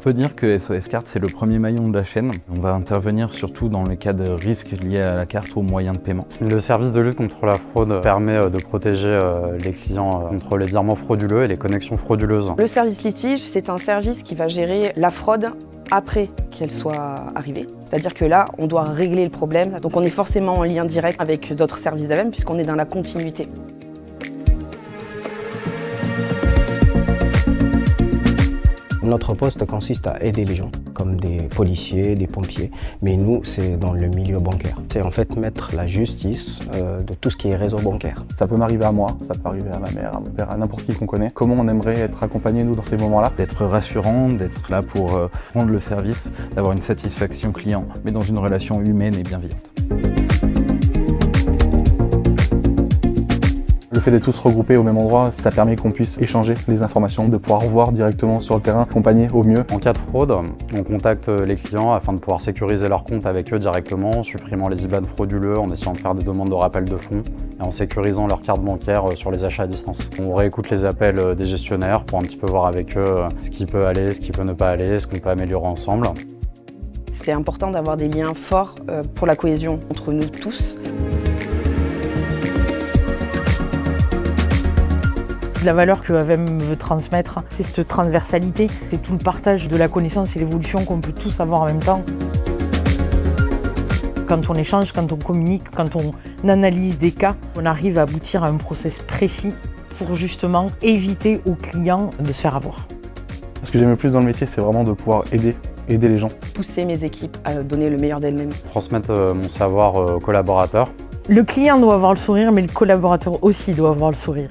peut dire que SOS Carte, c'est le premier maillon de la chaîne. On va intervenir surtout dans le cas de risques liés à la carte ou aux moyens de paiement. Le service de lutte contre la fraude permet de protéger les clients contre les virements frauduleux et les connexions frauduleuses. Le service litige, c'est un service qui va gérer la fraude après qu'elle soit arrivée. C'est-à-dire que là, on doit régler le problème. Donc on est forcément en lien direct avec d'autres services d'AVEM puisqu'on est dans la continuité. Notre poste consiste à aider les gens, comme des policiers, des pompiers, mais nous, c'est dans le milieu bancaire. C'est en fait mettre la justice de tout ce qui est réseau bancaire. Ça peut m'arriver à moi, ça peut arriver à ma mère, à mon père, à n'importe qui qu'on connaît. Comment on aimerait être accompagné, nous, dans ces moments-là? D'être rassurant, d'être là pour rendre le service, d'avoir une satisfaction client, mais dans une relation humaine et bienveillante. Le fait d'être tous regroupés au même endroit, ça permet qu'on puisse échanger les informations, de pouvoir voir directement sur le terrain, accompagner au mieux. En cas de fraude, on contacte les clients afin de pouvoir sécuriser leur compte avec eux directement, en supprimant les IBAN frauduleux, en essayant de faire des demandes de rappel de fonds et en sécurisant leur carte bancaire sur les achats à distance. On réécoute les appels des gestionnaires pour un petit peu voir avec eux ce qui peut aller, ce qui peut ne pas aller, ce qu'on peut améliorer ensemble. C'est important d'avoir des liens forts pour la cohésion entre nous tous. La valeur que AVEM veut transmettre, c'est cette transversalité, c'est tout le partage de la connaissance et l'évolution qu'on peut tous avoir en même temps. Quand on échange, quand on communique, quand on analyse des cas, on arrive à aboutir à un process précis pour justement éviter aux clients de se faire avoir. Ce que j'aime le plus dans le métier, c'est vraiment de pouvoir aider les gens. Pousser mes équipes à donner le meilleur d'elles-mêmes. Transmettre mon savoir aux collaborateurs. Le client doit avoir le sourire, mais le collaborateur aussi doit avoir le sourire.